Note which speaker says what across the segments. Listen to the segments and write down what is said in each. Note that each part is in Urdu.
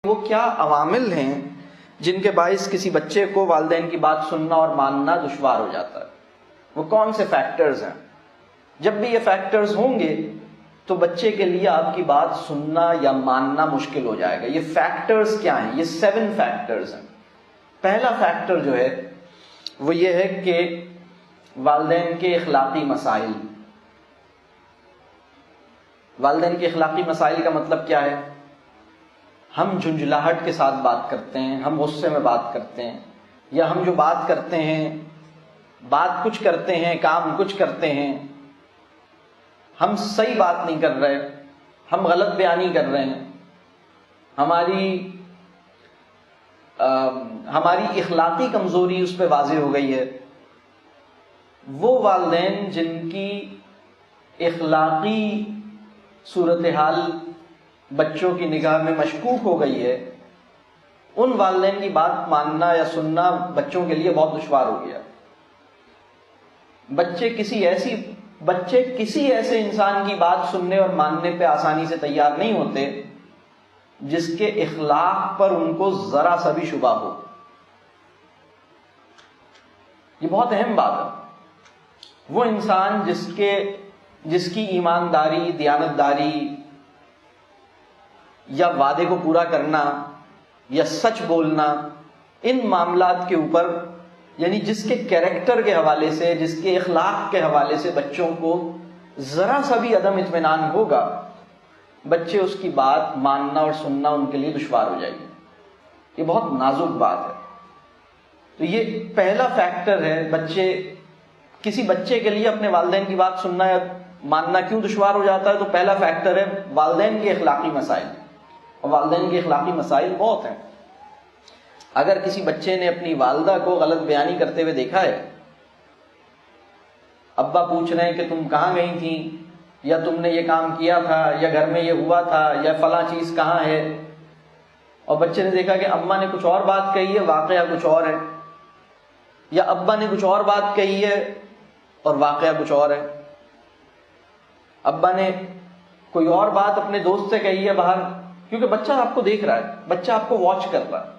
Speaker 1: وہ کیا عوامل ہیں جن کے باعث کسی بچے کو والدین کی بات سننا اور ماننا دشوار ہو جاتا ہے؟ وہ کون سے فیکٹرز ہیں؟ جب بھی یہ فیکٹرز ہوں گے تو بچے کے لیے آپ کی بات سننا یا ماننا مشکل ہو جائے گا۔ یہ فیکٹرز کیا ہیں؟ یہ 7 فیکٹرز ہیں۔ پہلا فیکٹر جو ہے وہ یہ ہے کہ والدین کے اخلاقی مسائل۔ والدین کے اخلاقی مسائل کا مطلب کیا ہے؟ ہم جھنجھلاہٹ کے ساتھ بات کرتے ہیں، ہم غصے میں بات کرتے ہیں، یا ہم جو بات کرتے ہیں، بات کچھ کرتے ہیں، کام کچھ کرتے ہیں، ہم صحیح بات نہیں کر رہے، ہم غلط بیانی کر رہے ہیں، ہماری اخلاقی کمزوری اس پہ واضح ہو گئی ہے۔ وہ والدین جن کی اخلاقی صورتحال بچوں کی نگاہ میں مشکوک ہو گئی ہے، ان والدین کی بات ماننا یا سننا بچوں کے لیے بہت دشوار ہو گیا۔ بچے کسی ایسے انسان کی بات سننے اور ماننے پہ آسانی سے تیار نہیں ہوتے جس کے اخلاق پر ان کو ذرا سا بھی شبہ ہو۔ یہ بہت اہم بات ہے۔ وہ انسان جس کی ایمانداری، دیانتداری یا وعدے کو پورا کرنا یا سچ بولنا، ان معاملات کے اوپر، یعنی جس کے کیریکٹر کے حوالے سے، جس کے اخلاق کے حوالے سے بچوں کو ذرا سا بھی عدم اطمینان ہوگا، بچے اس کی بات ماننا اور سننا ان کے لیے دشوار ہو جائے گی۔ یہ بہت نازک بات ہے۔ تو یہ پہلا فیکٹر ہے۔ کسی بچے کے لیے اپنے والدین کی بات سننا یا ماننا کیوں دشوار ہو جاتا ہے؟ تو پہلا فیکٹر ہے والدین کے اخلاقی مسائل۔ اور والدین کے اخلاقی مسائل بہت ہیں۔ اگر کسی بچے نے اپنی والدہ کو غلط بیانی کرتے ہوئے دیکھا ہے، ابا پوچھ رہے ہیں کہ تم کہاں گئی تھی، یا تم نے یہ کام کیا تھا، یا گھر میں یہ ہوا تھا، یا فلاں چیز کہاں ہے، اور بچے نے دیکھا کہ اماں نے کچھ اور بات کہی ہے، واقعہ کچھ اور ہے، یا ابا نے کچھ اور بات کہی ہے اور واقعہ کچھ اور ہے، ابا نے کوئی اور بات اپنے دوست سے کہی ہے باہر، کیونکہ بچہ آپ کو دیکھ رہا ہے، بچہ آپ کو واچ کر رہا ہے۔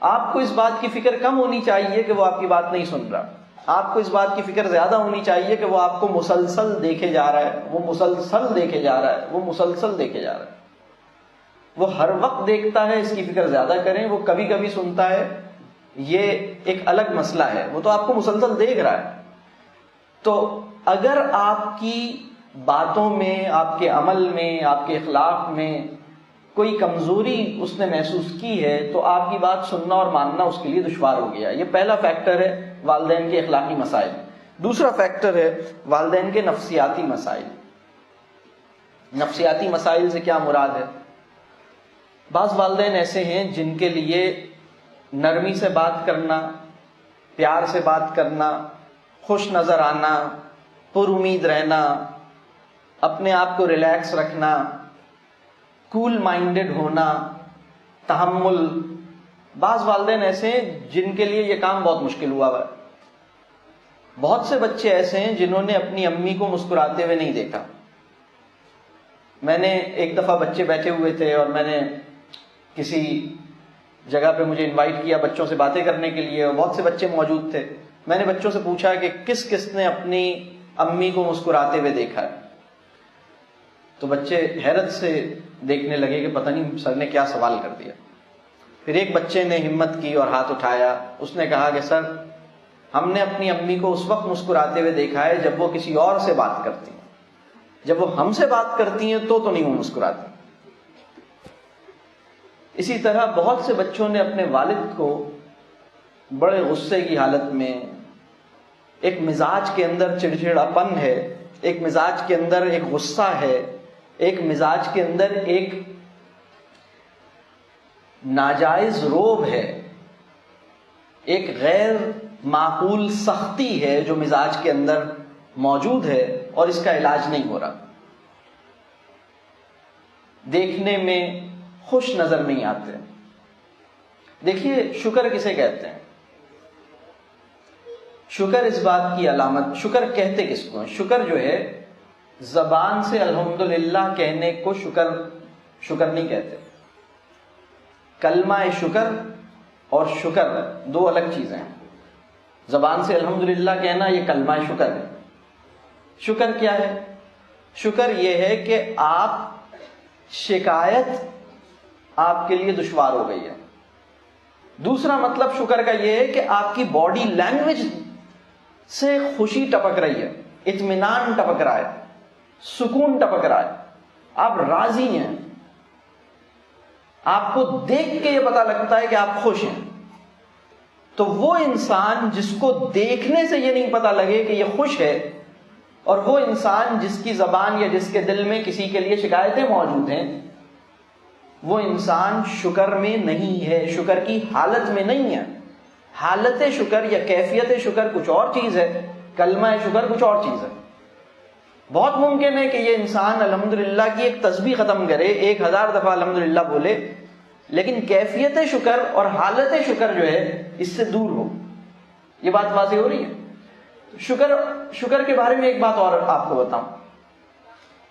Speaker 1: آپ کو اس بات کی فکر کم ہونی چاہیے کہ وہ آپ کی بات نہیں سن رہا، آپ کو اس بات کی فکر زیادہ ہونی چاہیے کہ وہ آپ کو مسلسل دیکھے جا رہا ہے، وہ مسلسل دیکھے جا رہا ہے، وہ مسلسل دیکھے جا رہا ہے۔ وہ ہر وقت دیکھتا ہے، اس کی فکر زیادہ کریں۔ وہ کبھی کبھی سنتا ہے، یہ ایک الگ مسئلہ ہے، وہ تو آپ کو مسلسل دیکھ رہا ہے۔ تو اگر آپ کی باتوں میں، آپ کے عمل میں، آپ کے اخلاق میں کوئی کمزوری اس نے محسوس کی ہے تو آپ کی بات سننا اور ماننا اس کے لیے دشوار ہو گیا۔ یہ پہلا فیکٹر ہے والدین کے اخلاقی مسائل۔ دوسرا فیکٹر ہے والدین کے نفسیاتی مسائل۔ نفسیاتی مسائل سے کیا مراد ہے؟ بعض والدین ایسے ہیں جن کے لیے نرمی سے بات کرنا، پیار سے بات کرنا، خوش نظر آنا، پر امید رہنا، اپنے آپ کو ریلیکس رکھنا، کول مائنڈڈ ہونا، تحمل، بعض والدین ایسے ہیں جن کے لیے یہ کام بہت مشکل ہوا ہے۔ بہت سے بچے ایسے ہیں جنہوں نے اپنی امی کو مسکراتے ہوئے نہیں دیکھا۔ میں نے ایک دفعہ بچے بیٹھے ہوئے تھے اور میں نے کسی جگہ پہ مجھے انوائٹ کیا بچوں سے باتیں کرنے کے لیے، اور بہت سے بچے موجود تھے۔ میں نے بچوں سے پوچھا کہ کس کس نے اپنی امی کو مسکراتے ہوئے دیکھا ہے؟ تو بچے حیرت سے دیکھنے لگے کہ پتہ نہیں سر نے کیا سوال کر دیا۔ پھر ایک بچے نے ہمت کی اور ہاتھ اٹھایا، اس نے کہا کہ سر، ہم نے اپنی امی کو اس وقت مسکراتے ہوئے دیکھا ہے جب وہ کسی اور سے بات کرتی ہیں، جب وہ ہم سے بات کرتی ہیں تو نہیں وہ مسکراتی۔ اسی طرح بہت سے بچوں نے اپنے والد کو بڑے غصے کی حالت میں، ایک مزاج کے اندر چڑچڑاپن ہے، ایک مزاج کے اندر ایک غصہ ہے، ایک مزاج کے اندر ایک ناجائز روب ہے، ایک غیر معقول سختی ہے جو مزاج کے اندر موجود ہے، اور اس کا علاج نہیں ہو رہا۔ دیکھنے میں خوش نظر نہیں آتے۔ دیکھیے، شکر کسے کہتے ہیں؟ شکر اس بات کی علامت، شکر کہتے کس کو ہیں؟ شکر جو ہے زبان سے الحمدللہ کہنے کو شکر نہیں کہتے۔ کلمہ شکر اور شکر دو الگ چیزیں ہیں. زبان سے الحمدللہ کہنا یہ کلمہ شکر ہے. شکر کیا ہے؟ شکر یہ ہے کہ آپ شکایت آپ کے لیے دشوار ہو گئی ہے. دوسرا مطلب شکر کا یہ ہے کہ آپ کی باڈی لینگویج سے خوشی ٹپک رہی ہے، اطمینان ٹپک رہا ہے، سکون ٹپک رہا ہے، آپ راضی ہیں، آپ کو دیکھ کے یہ پتا لگتا ہے کہ آپ خوش ہیں. تو وہ انسان جس کو دیکھنے سے یہ نہیں پتا لگے کہ یہ خوش ہے، اور وہ انسان جس کی زبان یا جس کے دل میں کسی کے لیے شکایتیں موجود ہیں، وہ انسان شکر میں نہیں ہے، شکر کی حالت میں نہیں ہے. حالت شکر یا کیفیت شکر کچھ اور چیز ہے، کلمہ شکر کچھ اور چیز ہے. بہت ممکن ہے کہ یہ انسان الحمدللہ کی ایک تسبیح ختم کرے، 1000 دفعہ الحمدللہ بولے، لیکن کیفیت شکر اور حالت شکر جو ہے اس سے دور ہو. یہ بات واضح ہو رہی ہے؟ شکر کے بارے میں ایک بات اور آپ کو بتاؤں.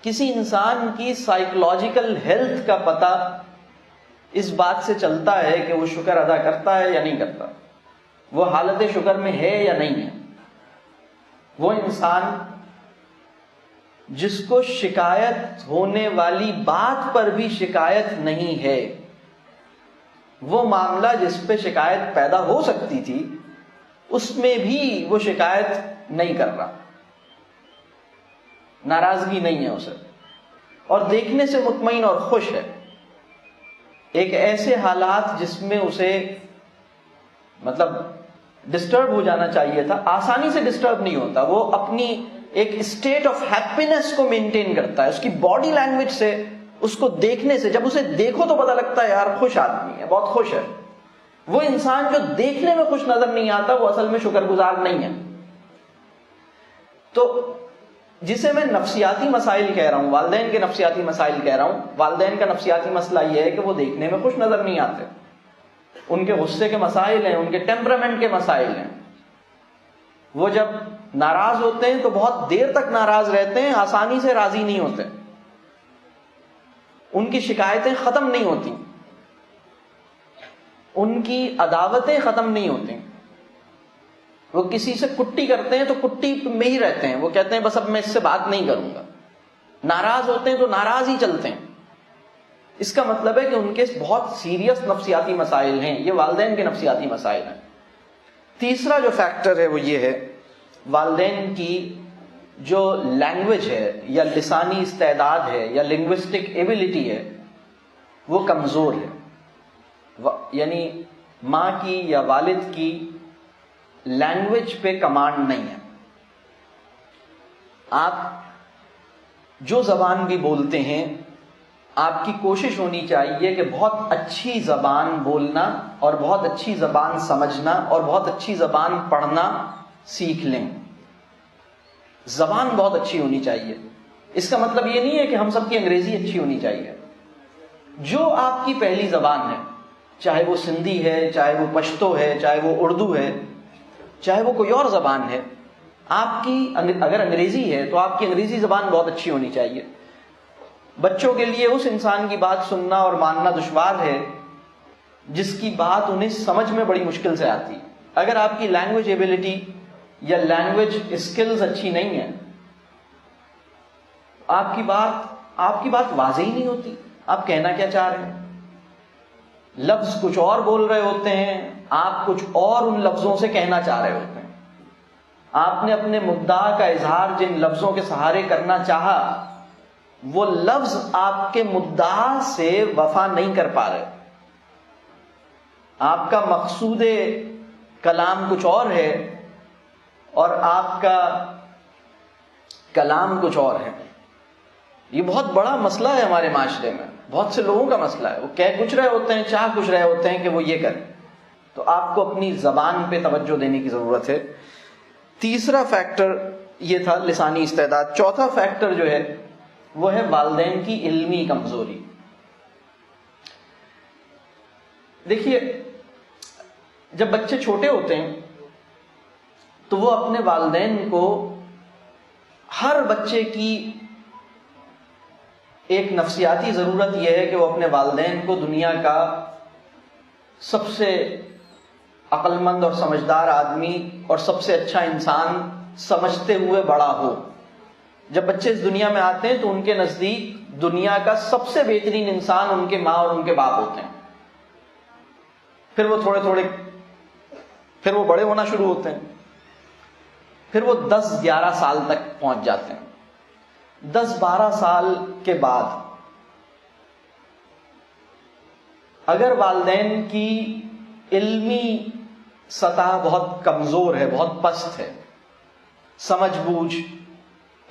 Speaker 1: کسی انسان کی سائیکولوجیکل ہیلتھ کا پتہ اس بات سے چلتا ہے کہ وہ شکر ادا کرتا ہے یا نہیں کرتا، وہ حالت شکر میں ہے یا نہیں ہے. وہ انسان جس کو شکایت ہونے والی بات پر بھی شکایت نہیں ہے، وہ معاملہ جس پہ شکایت پیدا ہو سکتی تھی اس میں بھی وہ شکایت نہیں کر رہا، ناراضگی نہیں ہے اسے، اور دیکھنے سے مطمئن اور خوش ہے. ایک ایسے حالات جس میں اسے مطلب ڈسٹرب ہو جانا چاہیے تھا، آسانی سے ڈسٹرب نہیں ہوتا. وہ اپنی ایک اسٹیٹ آف ہیپینس کو مینٹین کرتا ہے. اس کی باڈی لینگویج سے، اس کو دیکھنے سے، جب اسے دیکھو تو پتہ لگتا ہے یار خوش آدمی ہے، بہت خوش ہے. وہ انسان جو دیکھنے میں خوش نظر نہیں آتا وہ اصل میں شکر گزار نہیں ہے. تو جسے میں نفسیاتی مسائل کہہ رہا ہوں، والدین کے نفسیاتی مسائل کہہ رہا ہوں، والدین کا نفسیاتی مسئلہ یہ ہے کہ وہ دیکھنے میں خوش نظر نہیں آتے. ان کے غصے کے مسائل ہیں، ان کے ٹیمپرامنٹ کے مسائل ہیں. وہ جب ناراض ہوتے ہیں تو بہت دیر تک ناراض رہتے ہیں، آسانی سے راضی نہیں ہوتے. ان کی شکایتیں ختم نہیں ہوتی، ان کی عداوتیں ختم نہیں ہوتی. وہ کسی سے کٹی کرتے ہیں تو کٹی میں ہی رہتے ہیں، وہ کہتے ہیں بس اب میں اس سے بات نہیں کروں گا. ناراض ہوتے ہیں تو ناراض ہی چلتے ہیں. اس کا مطلب ہے کہ ان کے بہت سیریس نفسیاتی مسائل ہیں. یہ والدین کے نفسیاتی مسائل ہیں. تیسرا جو فیکٹر ہے وہ یہ ہے، والدین کی جو لینگویج ہے یا لسانی استعداد ہے یا لنگوسٹک ایبلٹی ہے وہ کمزور ہے. یعنی ماں کی یا والد کی لینگویج پہ کمانڈ نہیں ہے. آپ جو زبان بھی بولتے ہیں آپ کی کوشش ہونی چاہیے کہ بہت اچھی زبان بولنا اور بہت اچھی زبان سمجھنا اور بہت اچھی زبان پڑھنا سیکھ لیں. زبان بہت اچھی ہونی چاہیے. اس کا مطلب یہ نہیں ہے کہ ہم سب کی انگریزی اچھی ہونی چاہیے. جو آپ کی پہلی زبان ہے، چاہے وہ سندھی ہے، چاہے وہ پشتو ہے، چاہے وہ اردو ہے، چاہے وہ کوئی اور زبان ہے، آپ کی اگر انگریزی ہے تو آپ کی انگریزی زبان بہت اچھی ہونی چاہیے. بچوں کے لیے اس انسان کی بات سننا اور ماننا دشوار ہے جس کی بات انہیں سمجھ میں بڑی مشکل سے آتی. اگر آپ کی لینگویج ایبلٹی یا لینگویج اسکلز اچھی نہیں ہے، آپ کی بات واضح ہی نہیں ہوتی. آپ کہنا کیا چاہ رہے ہیں؟ لفظ کچھ اور بول رہے ہوتے ہیں، آپ کچھ اور ان لفظوں سے کہنا چاہ رہے ہوتے ہیں. آپ نے اپنے مدعا کا اظہار جن لفظوں کے سہارے کرنا چاہا وہ لفظ آپ کے مدعا سے وفا نہیں کر پا رہے. آپ کا مقصود کلام کچھ اور ہے اور آپ کا کلام کچھ اور ہے. یہ بہت بڑا مسئلہ ہے ہمارے معاشرے میں، بہت سے لوگوں کا مسئلہ ہے. وہ کہہ کچھ رہے ہوتے ہیں، چاہ کچھ رہے ہوتے ہیں کہ وہ یہ کریں. تو آپ کو اپنی زبان پہ توجہ دینے کی ضرورت ہے. تیسرا فیکٹر یہ تھا لسانی استعداد. چوتھا فیکٹر جو ہے وہ ہے والدین کی علمی کمزوری. دیکھیے، جب بچے چھوٹے ہوتے ہیں تو وہ اپنے والدین کو، ہر بچے کی ایک نفسیاتی ضرورت یہ ہے کہ وہ اپنے والدین کو دنیا کا سب سے عقل مند اور سمجھدار آدمی اور سب سے اچھا انسان سمجھتے ہوئے بڑا ہو. جب بچے اس دنیا میں آتے ہیں تو ان کے نزدیک دنیا کا سب سے بہترین انسان ان کے ماں اور ان کے باپ ہوتے ہیں. پھر وہ پھر وہ بڑے ہونا شروع ہوتے ہیں. پھر وہ 10-11 سال تک پہنچ جاتے ہیں. 10-12 سال کے بعد اگر والدین کی علمی سطح بہت کمزور ہے، بہت پست ہے، سمجھ بوجھ،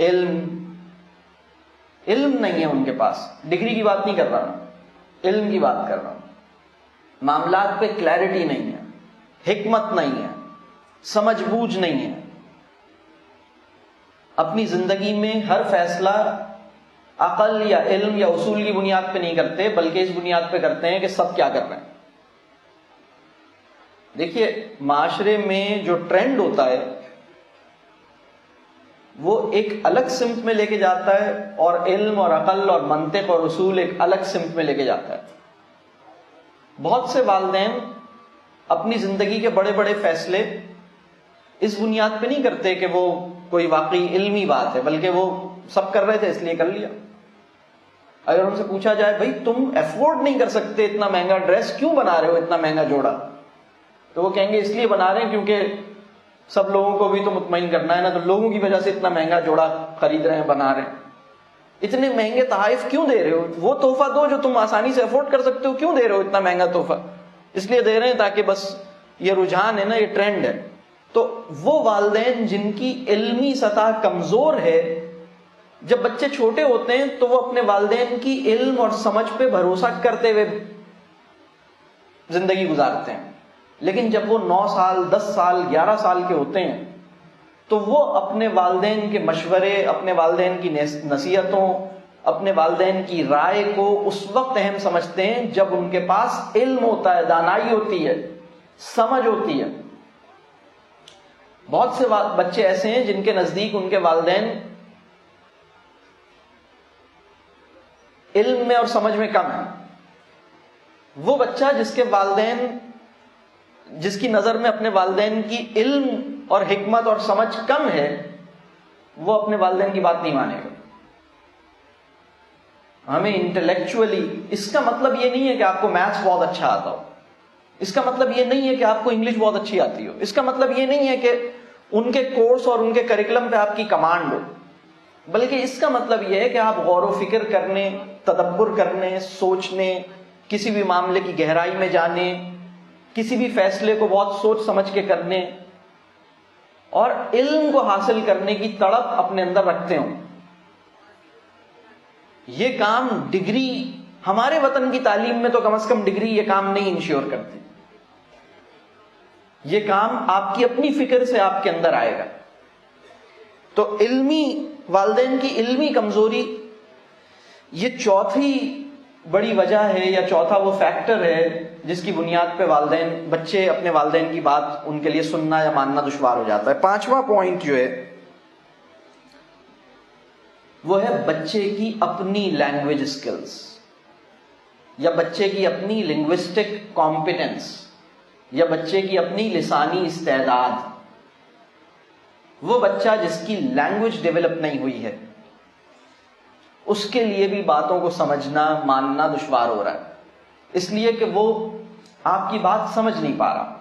Speaker 1: علم نہیں ہے ان کے پاس، ڈگری کی بات نہیں کر رہا ہوں، علم کی بات کر رہا ہوں، معاملات پہ کلیئرٹی نہیں ہے، حکمت نہیں ہے، سمجھ بوجھ نہیں ہے، اپنی زندگی میں ہر فیصلہ عقل یا علم یا اصول کی بنیاد پہ نہیں کرتے، بلکہ اس بنیاد پہ کرتے ہیں کہ سب کیا کر رہے ہیں. دیکھیے معاشرے میں جو ٹرینڈ ہوتا ہے وہ ایک الگ سمت میں لے کے جاتا ہے، اور علم اور عقل اور منطق اور اصول ایک الگ سمت میں لے کے جاتا ہے. بہت سے والدین اپنی زندگی کے بڑے بڑے فیصلے اس بنیاد پہ نہیں کرتے کہ وہ کوئی واقعی علمی بات ہے، بلکہ وہ سب کر رہے تھے اس لیے کر لیا. اگر ان سے پوچھا جائے بھائی تم افورڈ نہیں کر سکتے اتنا مہنگا ڈریس، کیوں بنا رہے ہو اتنا مہنگا جوڑا؟ تو وہ کہیں گے اس لیے بنا رہے ہیں کیونکہ سب لوگوں کو بھی تو مطمئن کرنا ہے نا، تو لوگوں کی وجہ سے اتنا مہنگا جوڑا خرید رہے ہیں، بنا رہے ہیں. اتنے مہنگے تحائف کیوں دے رہے ہو؟ وہ تحفہ دو جو تم آسانی سے افورڈ کر سکتے ہو، کیوں دے رہے ہو اتنا مہنگا تحفہ؟ اس لیے دے رہے ہیں تاکہ بس یہ رجحان ہے نا، یہ ٹرینڈ ہے. تو وہ والدین جن کی علمی سطح کمزور ہے، جب بچے چھوٹے ہوتے ہیں تو وہ اپنے والدین کی علم اور سمجھ پہ بھروسہ کرتے ہوئے زندگی گزارتے ہیں. لیکن جب وہ 9 سال 10 سال 11 سال کے ہوتے ہیں تو وہ اپنے والدین کے مشورے، اپنے والدین کی نصیحتوں، اپنے والدین کی رائے کو اس وقت اہم سمجھتے ہیں جب ان کے پاس علم ہوتا ہے، دانائی ہوتی ہے، سمجھ ہوتی ہے. بہت سے بچے ایسے ہیں جن کے نزدیک ان کے والدین علم میں اور سمجھ میں کم ہیں. وہ بچہ جس کی نظر میں اپنے والدین کی علم اور حکمت اور سمجھ کم ہے، وہ اپنے والدین کی بات نہیں مانے گا. ہمیں انٹلیکچولی، اس کا مطلب یہ نہیں ہے کہ آپ کو میتھس بہت اچھا آتا ہو، اس کا مطلب یہ نہیں ہے کہ آپ کو انگلش بہت اچھی آتی ہو، اس کا مطلب یہ نہیں ہے کہ ان کے کورس اور ان کے کریکولم پہ آپ کی کمانڈ ہو، بلکہ اس کا مطلب یہ ہے کہ آپ غور و فکر کرنے، تدبر کرنے، سوچنے، کسی بھی معاملے کی گہرائی میں جانے، کسی بھی فیصلے کو بہت سوچ سمجھ کے کرنے اور علم کو حاصل کرنے کی تڑپ اپنے اندر رکھتے ہوں. یہ کام ڈگری، ہمارے وطن کی تعلیم میں تو کم از کم ڈگری یہ کام نہیں انشور کرتی. یہ کام آپ کی اپنی فکر سے آپ کے اندر آئے گا. تو والدین کی علمی کمزوری یہ چوتھی بڑی وجہ ہے، یا چوتھا وہ فیکٹر ہے جس کی بنیاد پہ بچے اپنے والدین کی بات ان کے لیے سننا یا ماننا دشوار ہو جاتا ہے. 5واں پوائنٹ جو ہے وہ ہے بچے کی اپنی لینگویج اسکلز، یا بچے کی اپنی لنگوسٹک کمپیٹنس، یا بچے کی اپنی لسانی استعداد. وہ بچہ جس کی لینگویج ڈیولپ نہیں ہوئی ہے، اس کے لیے بھی باتوں کو سمجھنا ماننا دشوار ہو رہا ہے، اس لیے کہ وہ آپ کی بات سمجھ نہیں پا رہا.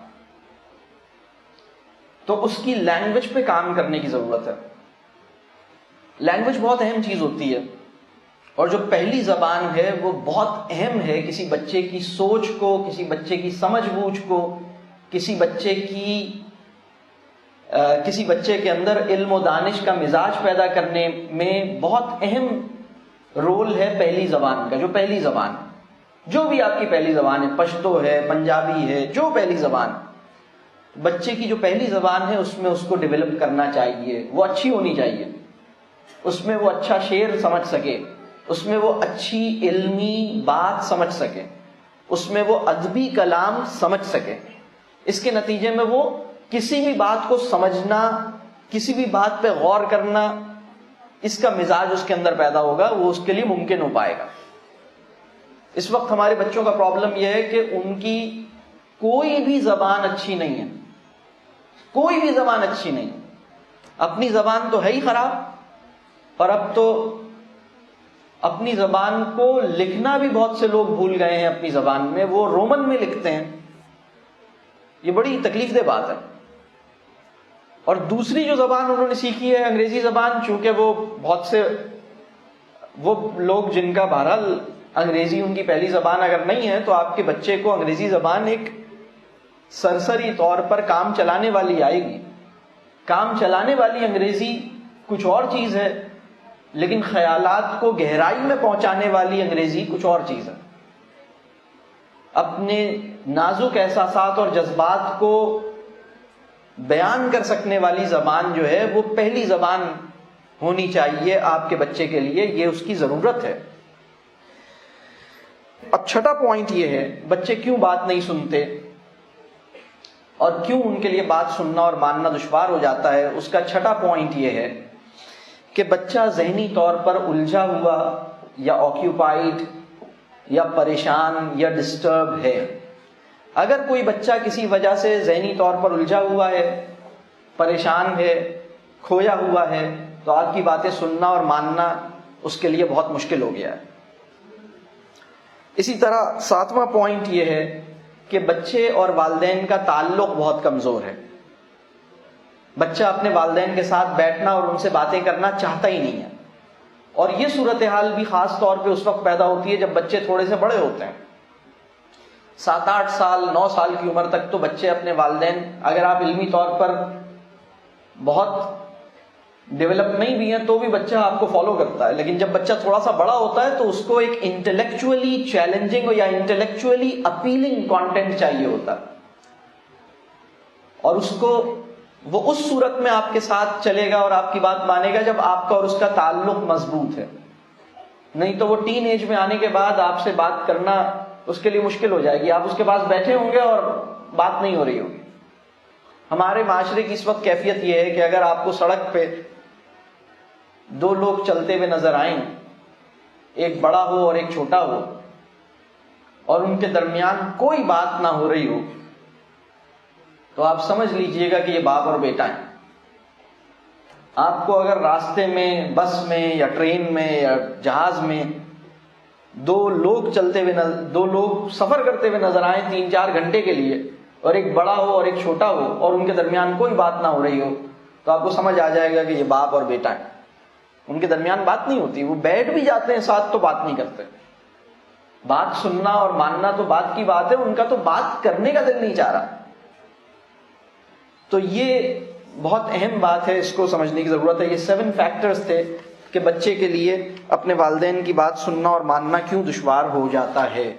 Speaker 1: تو اس کی لینگویج پہ کام کرنے کی ضرورت ہے. لینگویج بہت اہم چیز ہوتی ہے، اور جو پہلی زبان ہے وہ بہت اہم ہے کسی بچے کی سوچ کو، کسی بچے کی سمجھ بوجھ کو، کسی بچے کے اندر علم و دانش کا مزاج پیدا کرنے میں بہت اہم رول ہے پہلی زبان کا. جو پہلی زبان، جو بھی آپ کی پہلی زبان ہے، پشتو ہے، پنجابی ہے، جو پہلی زبان، بچے کی جو پہلی زبان ہے اس میں اس کو ڈیولپ کرنا چاہیے. وہ اچھی ہونی چاہیے، اس میں وہ اچھا شعر سمجھ سکے، اس میں وہ اچھی علمی بات سمجھ سکے، اس میں وہ ادبی کلام سمجھ سکے. اس کے نتیجے میں وہ کسی بھی بات کو سمجھنا، کسی بھی بات پہ غور کرنا، اس کا مزاج اس کے اندر پیدا ہوگا، وہ اس کے لیے ممکن ہو پائے گا. اس وقت ہمارے بچوں کا پرابلم یہ ہے کہ ان کی کوئی بھی زبان اچھی نہیں ہے، کوئی بھی زبان اچھی نہیں. اپنی زبان تو ہے ہی خراب، اور اب تو اپنی زبان کو لکھنا بھی بہت سے لوگ بھول گئے ہیں. اپنی زبان میں وہ رومن میں لکھتے ہیں. یہ بڑی تکلیف دہ بات ہے. اور دوسری جو زبان انہوں نے سیکھی ہے انگریزی زبان، چونکہ وہ بہت سے وہ لوگ جن کا بہرحال انگریزی ان کی پہلی زبان اگر نہیں ہے، تو آپ کے بچے کو انگریزی زبان ایک سرسری طور پر کام چلانے والی آئے گی. کام چلانے والی انگریزی کچھ اور چیز ہے، لیکن خیالات کو گہرائی میں پہنچانے والی انگریزی کچھ اور چیز ہے. اپنے نازک احساسات اور جذبات کو بیان کر سکنے والی زبان جو ہے وہ پہلی زبان ہونی چاہیے آپ کے بچے کے لیے. یہ اس کی ضرورت ہے. اب چھٹا پوائنٹ یہ ہے بچے کیوں بات نہیں سنتے اور کیوں ان کے لیے بات سننا اور ماننا دشوار ہو جاتا ہے. اس کا چھٹا پوائنٹ یہ ہے کہ بچہ ذہنی طور پر الجھا ہوا یا آکیوپائیڈ یا پریشان یا ڈسٹرب ہے. اگر کوئی بچہ کسی وجہ سے ذہنی طور پر الجھا ہوا ہے، پریشان ہے، کھویا ہوا ہے، تو آپ کی باتیں سننا اور ماننا اس کے لیے بہت مشکل ہو گیا ہے. اسی طرح ساتواں پوائنٹ یہ ہے کہ بچے اور والدین کا تعلق بہت کمزور ہے. بچہ اپنے والدین کے ساتھ بیٹھنا اور ان سے باتیں کرنا چاہتا ہی نہیں ہے. اور یہ صورتحال بھی خاص طور پہ اس وقت پیدا ہوتی ہے جب بچے تھوڑے سے بڑے ہوتے ہیں. 7-8 سال 9 سال کی عمر تک تو بچے اپنے والدین، اگر آپ علمی طور پر بہت ڈیولپ نہیں بھی ہیں تو بھی بچہ آپ کو فالو کرتا ہے. لیکن جب بچہ تھوڑا سا بڑا ہوتا ہے تو اس کو ایک انٹلیکچولی چیلنجنگ یا انٹلیکچولی اپیلنگ کانٹینٹ چاہیے ہوتا ہے، اور اس کو وہ اس صورت میں آپ کے ساتھ چلے گا اور آپ کی بات مانے گا جب آپ کا اور اس کا تعلق مضبوط ہے. نہیں تو وہ ٹین ایج میں آنے کے بعد آپ سے بات کرنا اس کے لیے مشکل ہو جائے گی. آپ اس کے پاس بیٹھے ہوں گے اور بات نہیں ہو رہی ہوگی. ہمارے معاشرے کی اس وقت کیفیت یہ ہے کہ اگر آپ کو سڑک پہ 2 لوگ چلتے ہوئے نظر آئیں، ایک بڑا ہو اور ایک چھوٹا ہو، اور ان کے درمیان کوئی بات نہ ہو رہی ہو، تو آپ سمجھ لیجئے گا کہ یہ باپ اور بیٹا ہیں. آپ کو اگر راستے میں، بس میں یا ٹرین میں یا جہاز میں 2 لوگ دو لوگ سفر کرتے ہوئے نظر آئیں 3-4 گھنٹے کے لیے، اور ایک بڑا ہو اور ایک چھوٹا ہو، اور ان کے درمیان کوئی بات نہ ہو رہی ہو، تو آپ کو سمجھ آ جائے گا کہ یہ باپ اور بیٹا ہیں. ان کے درمیان بات نہیں ہوتی. وہ بیٹھ بھی جاتے ہیں ساتھ تو بات نہیں کرتے. بات سننا اور ماننا تو بات کی بات ہے، ان کا تو بات کرنے کا دل نہیں چاہ رہا. تو یہ بہت اہم بات ہے، اس کو سمجھنے کی ضرورت ہے. یہ 7 فیکٹرز تھے کہ بچے کے لیے اپنے والدین کی بات سننا اور ماننا کیوں دشوار ہو جاتا ہے.